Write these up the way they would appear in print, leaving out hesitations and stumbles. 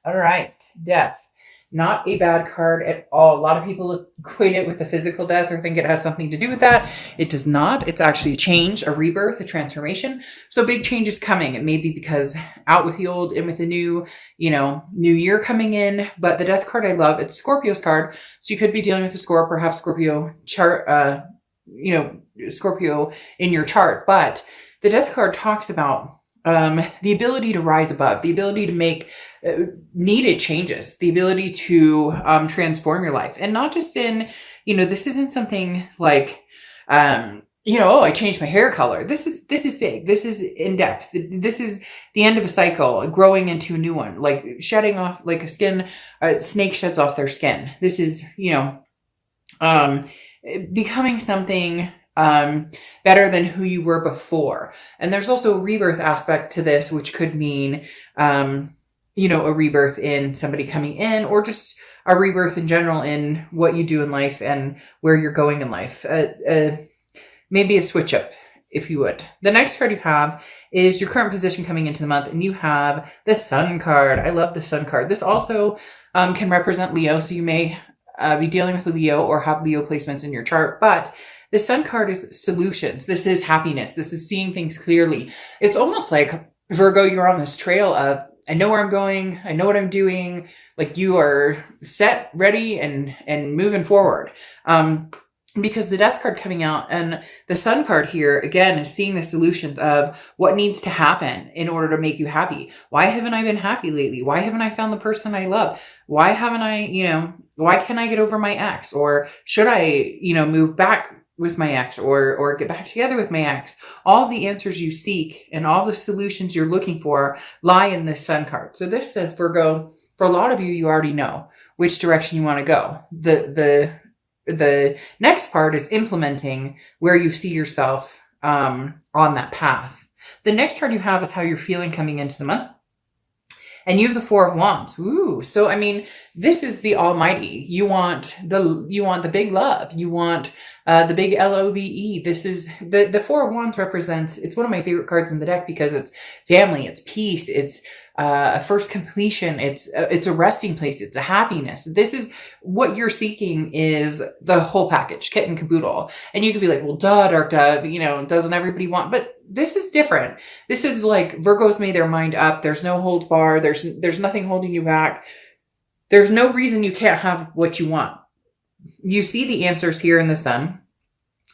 All right. Death. Not a bad card at all. A lot of people equate it with a physical death or think it has something to do with that. It does not. It's actually a change, a rebirth, a transformation. So big change is coming. It may be because out with the old, in with the new, new year coming in. But the death card I love, it's Scorpio's card. So you could be dealing with a Scorpio, perhaps Scorpio chart, Scorpio in your chart. But the death card talks about the ability to rise above, the ability to make needed changes, the ability to transform your life. And not just in, this isn't something like, oh, I changed my hair color. This is big. This is in depth. This is the end of a cycle, growing into a new one, like shedding off, like a snake sheds off their skin. This is, becoming something better than who you were before. And there's also a rebirth aspect to this, which could mean, a rebirth in somebody coming in, or just a rebirth in general in what you do in life and where you're going in life. Maybe a switch up, if you would. The next card you have is your current position coming into the month, and you have the Sun card. I love the Sun card. This also can represent Leo, so you may be dealing with a Leo or have Leo placements in your chart, but the Sun card is solutions. This is happiness. This is seeing things clearly. It's almost like, Virgo, you're on this trail of, I know where I'm going. I know what I'm doing. Like you are set, ready, and moving forward. Because the Death card coming out and the Sun card here, again, is seeing the solutions of what needs to happen in order to make you happy. Why haven't I been happy lately? Why haven't I found the person I love? Why haven't I, why can't I get over my ex? Or should I, move back with my ex or get back together with my ex? All the answers you seek and all the solutions you're looking for lie in this Sun card. So this says, Virgo, for a lot of you, you already know which direction you want to go. The next part is implementing where you see yourself on that path. The next card you have is how you're feeling coming into the month. And you have the Four of Wands. Ooh. So, this is the almighty. You want the big love. You want the big LOVE. This is the Four of Wands represents, it's one of my favorite cards in the deck because it's family, it's peace, it's a first completion, it's a resting place, it's a happiness. This is what you're seeking, is the whole package, kit and caboodle. And you could be like, well, duh, dark duh, doesn't everybody want, but this is different. This is like Virgo's made their mind up. There's no hold bar. There's nothing holding you back. There's no reason you can't have what you want. You see the answers here in the Sun.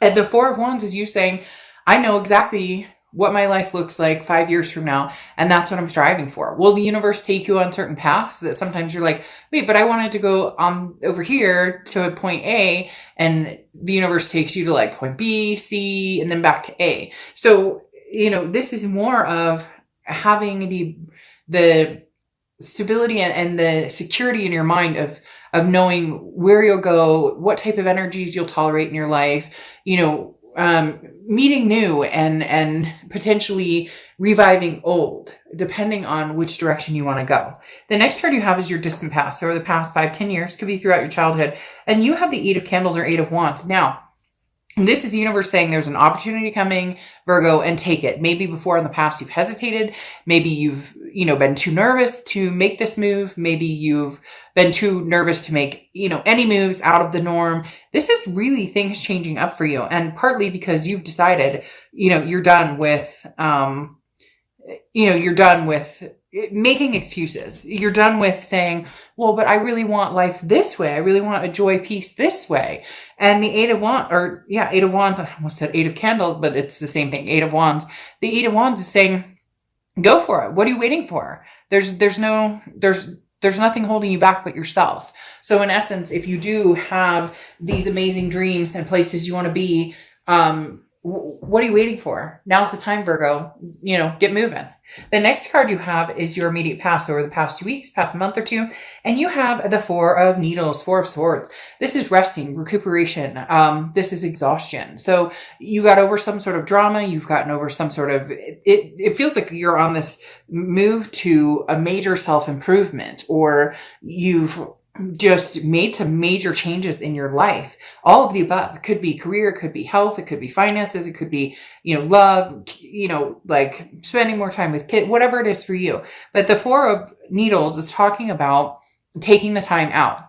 And the Four of Wands is you saying, I know exactly what my life looks like 5 years from now, and that's what I'm striving for. Will the universe take you on certain paths that sometimes you're like, wait, but I wanted to go over here to point A, and the universe takes you to like point B, C, and then back to A. So, this is more of having the stability and the security in your mind of knowing where you'll go, what type of energies you'll tolerate in your life, meeting new and potentially reviving old, depending on which direction you want to go. The next card you have is your distant past. So the past 5-10 years, could be throughout your childhood. And you have the Eight of Candles or Eight of Wands. Now, this is the universe saying there's an opportunity coming, Virgo, and take it. Maybe before in the past you've hesitated. Maybe you've, been too nervous to make this move. Maybe you've been too nervous to make, any moves out of the norm. This is really things changing up for you. And partly because you've decided, you're done with, you're done with making excuses. You're done with saying, well, but I really want life this way. I really want a joy, peace this way. And the Eight of Wands, Eight of Wands, I almost said Eight of Candles, but it's the same thing. Eight of Wands. The Eight of Wands is saying, go for it. What are you waiting for? There's nothing holding you back but yourself. So in essence, if you do have these amazing dreams and places you want to be, what are you waiting for? Now's the time, Virgo. Get moving. The next card you have is your immediate past, over the past 2 weeks, past month or two. And you have the Four of Needles, Four of Swords. This is resting, recuperation. This is exhaustion. So you got over some sort of drama. You've gotten over some sort of, it feels like you're on this move to a major self-improvement, or you've just made some major changes in your life. All of the above. It could be career, it could be health, it could be finances, it could be, love, like spending more time with kids, whatever it is for you. But the Four of Needles is talking about taking the time out,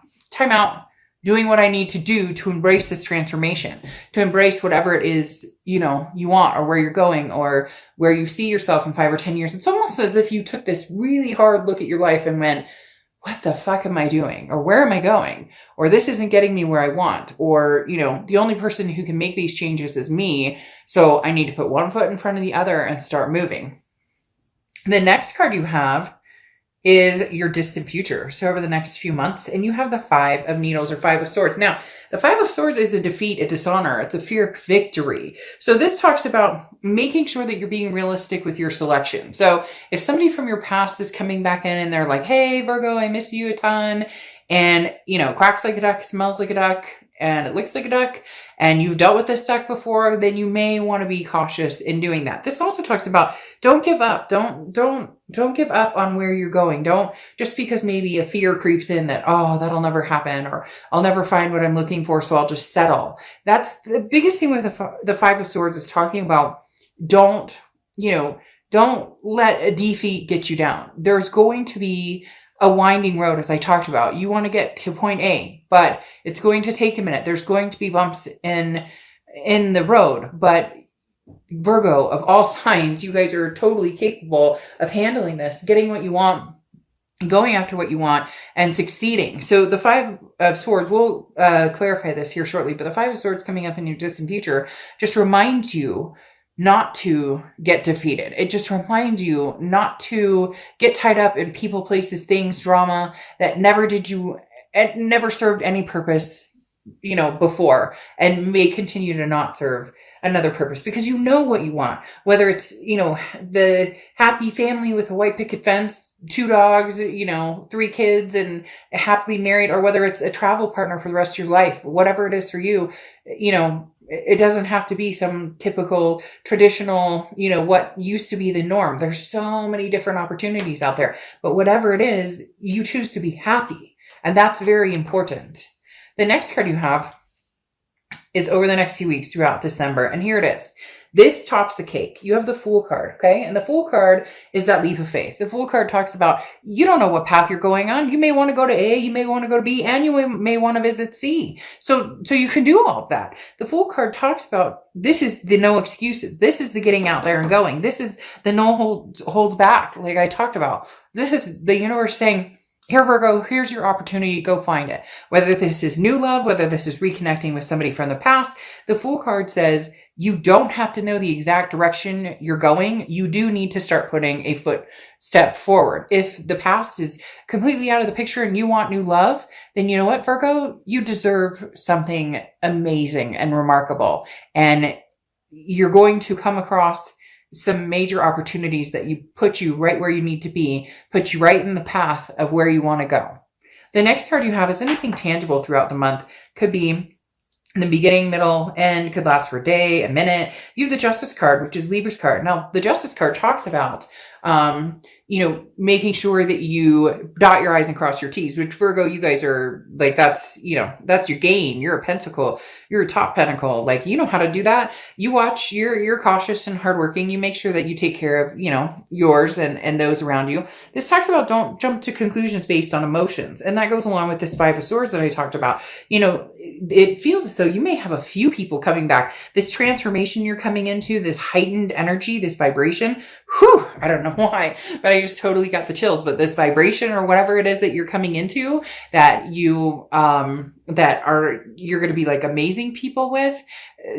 doing what I need to do to embrace this transformation, to embrace whatever it is, you want, or where you're going, or where you see yourself in 5 or 10 years. It's almost as if you took this really hard look at your life and went, what the fuck am I doing? Or where am I going? Or this isn't getting me where I want. Or, the only person who can make these changes is me. So I need to put one foot in front of the other and start moving. The next card you have is your distant future. So over the next few months, and you have the Five of Needles or Five of Swords. Now, the Five of Swords is a defeat, a dishonor. It's a fear of victory. So this talks about making sure that you're being realistic with your selection. So if somebody from your past is coming back in and they're like, hey, Virgo, I miss you a ton. And, quacks like a duck, smells like a duck, and it looks like a duck, and you've dealt with this duck before, then you may want to be cautious in doing that. This also talks about don't give up. Don't give up on where you're going. Don't, just because maybe a fear creeps in that, oh, that'll never happen, or I'll never find what I'm looking for, so I'll just settle. That's the biggest thing with the Five of Swords, is talking about don't let a defeat get you down. There's going to be a winding road, as I talked about. You want to get to point A, but it's going to take a minute. There's going to be bumps in the road, but Virgo, of all signs, you guys are totally capable of handling this, getting what you want, going after what you want, and succeeding. So the Five of Swords, we'll clarify this here shortly, but the Five of Swords coming up in your distant future just reminds you not to get defeated. It just reminds you not to get tied up in people, places, things, drama that it never served any purpose, before, and may continue to not serve another purpose, because you know what you want, whether it's, the happy family with a white picket fence, 2 dogs, 3 kids, and happily married, or whether it's a travel partner for the rest of your life, whatever it is for you, it doesn't have to be some typical traditional, what used to be the norm. There's so many different opportunities out there, but whatever it is, you choose to be happy. And that's very important. The next card you have is over the next few weeks throughout December. And here it is. This tops the cake. You have the Fool card, okay? And the Fool card is that leap of faith. The Fool card talks about, you don't know what path you're going on. You may want to go to A, you may want to go to B, and you may want to visit C. So you can do all of that. The Fool card talks about, this is the no excuses. This is the getting out there and going. This is the no holds back, like I talked about. This is the universe saying, here, Virgo, here's your opportunity. Go find it. Whether this is new love, whether this is reconnecting with somebody from the past, the Fool card says you don't have to know the exact direction you're going. You do need to start putting a footstep forward. If the past is completely out of the picture and you want new love, then you know what, Virgo? You deserve something amazing and remarkable. And you're going to come across some major opportunities that put you right where you need to be, put you right in the path of where you want to go. The next card you have is anything tangible throughout the month. Could be in the beginning, middle, end, could last for a day, a minute. You have the Justice card, which is Libra's card. Now, the Justice card talks about, making sure that you dot your I's and cross your T's, which Virgo, you guys are like, that's your game. You're a pentacle. You're a top pentacle. Like, you know how to do that. You watch, you're cautious and hardworking. You make sure that you take care of, yours and those around you. This talks about don't jump to conclusions based on emotions. And that goes along with this Five of Swords that I talked about. It feels as though you may have a few people coming back. This transformation you're coming into, this heightened energy, this vibration, I don't know why, but I just totally got the chills. But this vibration or whatever it is that you're coming into, that you're going to be like amazing people with.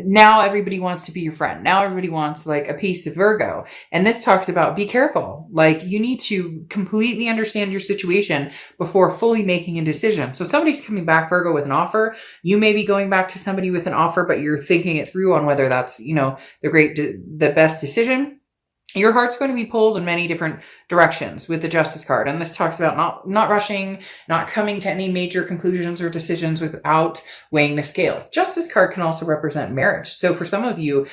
Now everybody wants to be your friend. Now everybody wants like a piece of Virgo. And this talks about be careful. Like, you need to completely understand your situation before fully making a decision. So somebody's coming back, Virgo, with an offer. You may be going back to somebody with an offer, but you're thinking it through on whether that's, the best decision. Your heart's going to be pulled in many different directions with the Justice card. And this talks about not rushing, not coming to any major conclusions or decisions without weighing the scales. Justice card can also represent marriage. So for some of you,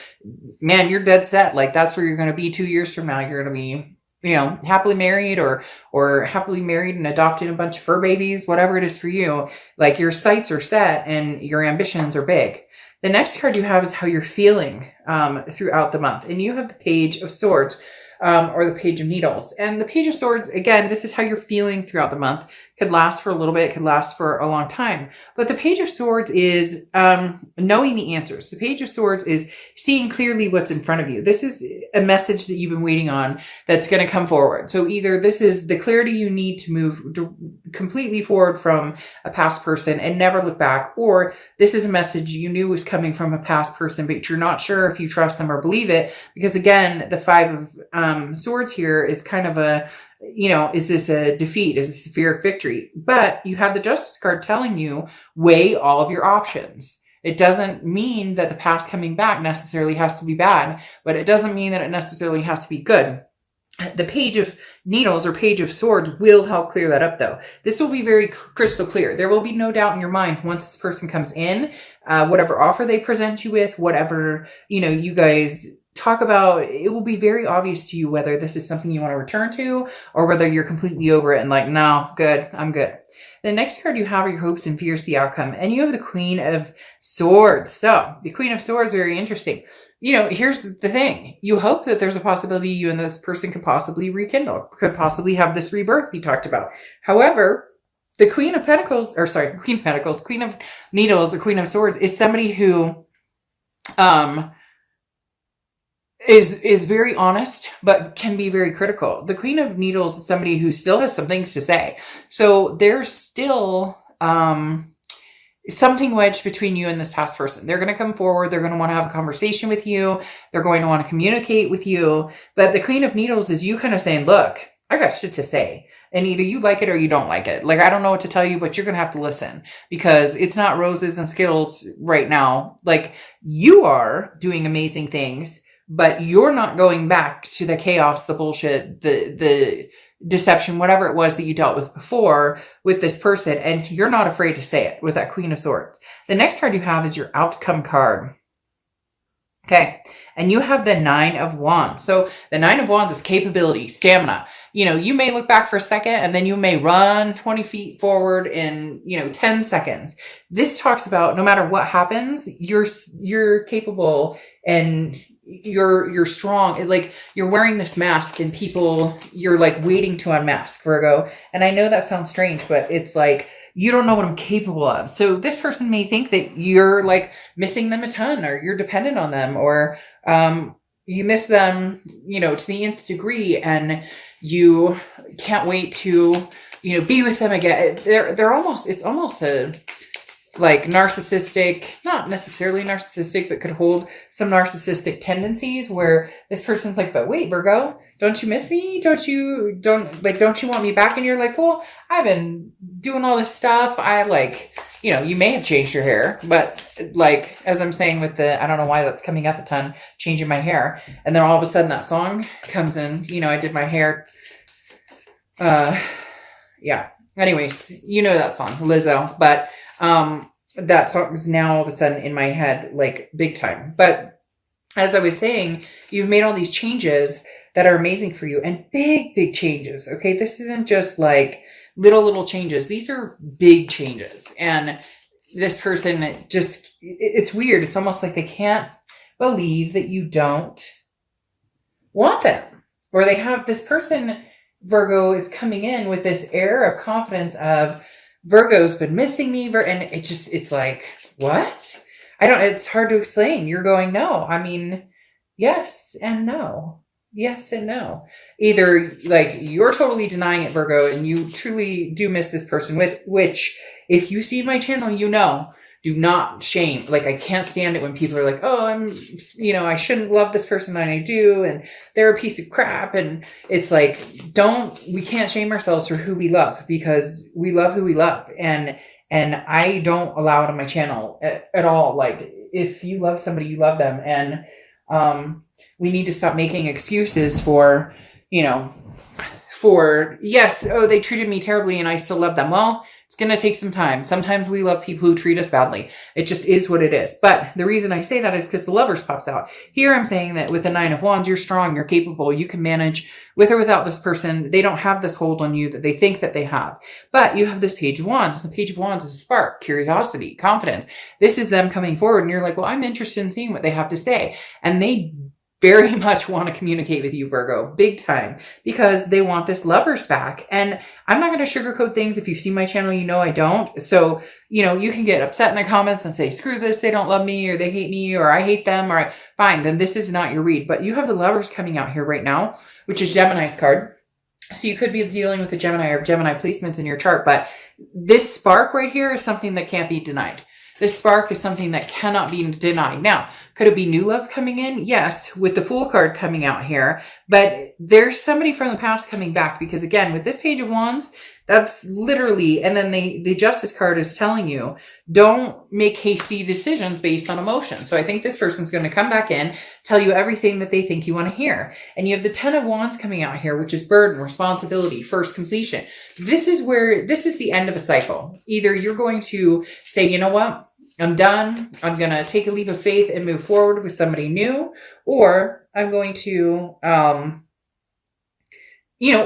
man, you're dead set. Like, that's where you're going to be 2 years from now. You're going to be happily married or happily married and adopted a bunch of fur babies, whatever it is for you, like your sights are set and your ambitions are big. The next card you have is how you're feeling throughout the month. And you have the Page of Swords or the Page of Needles. And the Page of Swords, again, this is how you're feeling throughout the month. Could last for a little bit, could last for a long time. But the Page of Swords is knowing the answers. The Page of Swords is seeing clearly what's in front of you. This is a message that you've been waiting on that's going to come forward. So either this is the clarity you need to move completely forward from a past person and never look back, or this is a message you knew was coming from a past person, but you're not sure if you trust them or believe it. Because again, the Five of Swords here is kind of a, is this a defeat? Is this a fear of victory? But you have the Justice card telling you, weigh all of your options. It doesn't mean that the past coming back necessarily has to be bad, but it doesn't mean that it necessarily has to be good. The Page of Needles or Page of Swords will help clear that up, though. This will be very crystal clear. There will be no doubt in your mind once this person comes in, whatever offer they present you with, whatever, you guys talk about, it will be very obvious to you whether this is something you want to return to or whether you're completely over it and like, no, good, I'm good. The next card you have are your hopes and fears, the outcome. And you have the Queen of Swords. So the Queen of Swords, very interesting. Here's the thing. You hope that there's a possibility you and this person could possibly rekindle, could possibly have this rebirth we talked about. However, the Queen of Needles, or Queen of Swords is somebody who is very honest, but can be very critical. The Queen of Needles is somebody who still has some things to say. So there's still something wedged between you and this past person. They're going to come forward. They're going to want to have a conversation with you. They're going to want to communicate with you. But the Queen of Needles is you kind of saying, look, I got shit to say. And either you like it or you don't like it. Like, I don't know what to tell you, but you're going to have to listen because it's not roses and Skittles right now. Like, you are doing amazing things, but you're not going back to the chaos, the bullshit, the deception, whatever it was that you dealt with before with this person. And you're not afraid to say it with that Queen of Swords. The next card you have is your outcome card. Okay. And you have the Nine of Wands. So the Nine of Wands is capability, stamina. You may look back for a second and then you may run 20 feet forward in, 10 seconds. This talks about no matter what happens, you're capable and you're strong. Like, you're wearing this mask and you're like waiting to unmask, Virgo. And I know that sounds strange, but it's like, you don't know what I'm capable of. So this person may think that you're like missing them a ton, or you're dependent on them, or you miss them, to the nth degree, and you can't wait to, be with them again. It's almost a like narcissistic, not necessarily narcissistic, but could hold some narcissistic tendencies where this person's like, but wait, Virgo, don't you miss me? Don't you want me back? And you're like, well, I've been doing all this stuff. You may have changed your hair, but like, as I'm saying with I don't know why that's coming up a ton, changing my hair. And then all of a sudden that song comes in, I did my hair. Yeah. Anyways, that song, Lizzo, but that song is now all of a sudden in my head, like big time. But as I was saying, you've made all these changes that are amazing for you, and big, big changes. Okay. This isn't just like little changes. These are big changes. And this person it's weird. It's almost like they can't believe that you don't want them, or they have this person, Virgo, is coming in with this air of confidence of, Virgo's been missing me. And it's like, what? It's hard to explain. You're going, no. I mean, yes and no. Yes and no. Either like you're totally denying it, Virgo, and you truly do miss this person, which if you see my channel, do not shame. Like, I can't stand it when people are like, oh, I shouldn't love this person and I do, and they're a piece of crap. And it's like, we can't shame ourselves for who we love, because we love who we love. And I don't allow it on my channel at all. Like, if you love somebody, you love them. And, we need to stop making excuses for, yes, oh, they treated me terribly and I still love them. Well, It's going to take some time. Sometimes we love people who treat us badly. It just is what it is. But the reason I say that is because the Lovers pops out. Here I'm saying that with the Nine of Wands, you're strong, you're capable, you can manage with or without this person. They don't have this hold on you that they think that they have. But you have this Page of Wands. The Page of Wands is a spark, curiosity, confidence. This is them coming forward and you're like, well, I'm interested in seeing what they have to say. And they very much want to communicate with you, Virgo, big time, because they want this Lovers back. And I'm not going to sugarcoat things. If you've seen my channel, you know I don't. So, you know, you can get upset in the comments and say, screw this, they don't love me, or they hate me, or I hate them, or fine, then this is not your read. But you have the Lovers coming out here right now, which is Gemini's card. So you could be dealing with a Gemini or Gemini placements in your chart, but this spark right here is something that can't be denied. This spark is something that cannot be denied. Now, could it be new love coming in? Yes, with the Fool card coming out here. But there's somebody from the past coming back because, again, with this Page of Wands, that's literally, and then the Justice card is telling you, don't make hasty decisions based on emotion. So I think this person's going to come back in, tell you everything that they think you want to hear. And you have the Ten of Wands coming out here, which is burden, responsibility, first completion. This is the end of a cycle. Either you're going to say, you know what, I'm done. I'm going to take a leap of faith and move forward with somebody new, or I'm going to,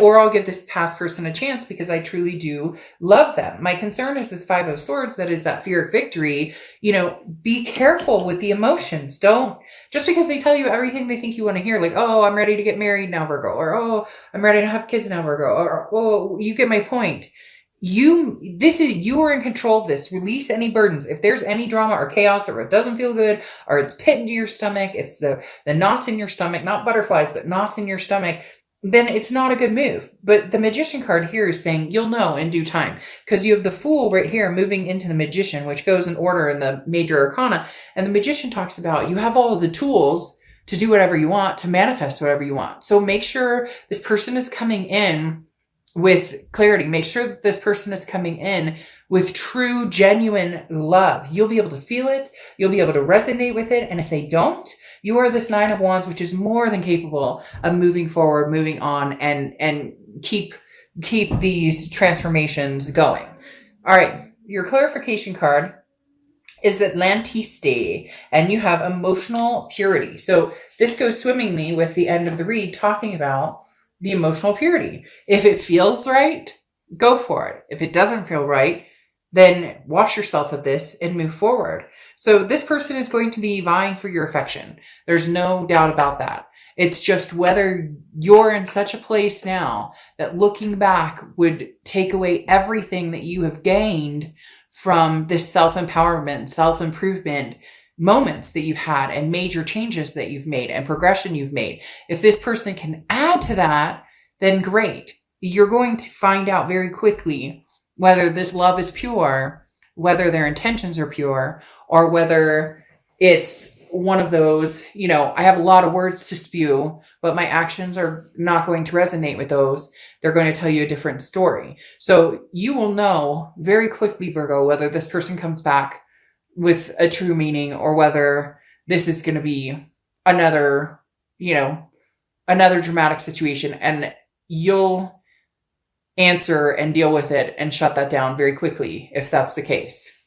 or I'll give this past person a chance because I truly do love them. My concern is this Five of Swords, that is that fear of victory. Be careful with the emotions. Don't, just because they tell you everything they think you want to hear, like, oh, I'm ready to get married now, Virgo, or, oh, I'm ready to have kids now, Virgo, or, oh, you get my point. You are in control of this. Release any burdens. If there's any drama or chaos, or it doesn't feel good, or it's pit into your stomach, it's the knots in your stomach, not butterflies, but knots in your stomach, then it's not a good move. But the Magician card here is saying you'll know in due time, because you have the Fool right here moving into the Magician, which goes in order in the major arcana. And the Magician talks about you have all of the tools to do whatever you want, to manifest whatever you want. So make sure this person is coming in with clarity. Make sure that this person is coming in with true, genuine love. You'll be able to feel it. You'll be able to resonate with it. And if they don't, you are this Nine of Wands, which is more than capable of moving forward, moving on, and keep these transformations going. All right. Your clarification card is Atlantiste, and you have emotional purity. So this goes swimmingly with the end of the read, talking about the emotional purity. If it feels right, go for it. If it doesn't feel right, then wash yourself of this and move forward. So this person is going to be vying for your affection. There's no doubt about that. It's just whether you're in such a place now that looking back would take away everything that you have gained from this self-empowerment, self-improvement moments that you've had, and major changes that you've made, and progression you've made. If this person can add to that, then great. You're going to find out very quickly whether this love is pure, whether their intentions are pure, or whether it's one of those, I have a lot of words to spew, but my actions are not going to resonate with those. They're going to tell you a different story. So you will know very quickly, Virgo, whether this person comes back with a true meaning, or whether this is going to be another dramatic situation, and you'll answer and deal with it and shut that down very quickly if that's the case.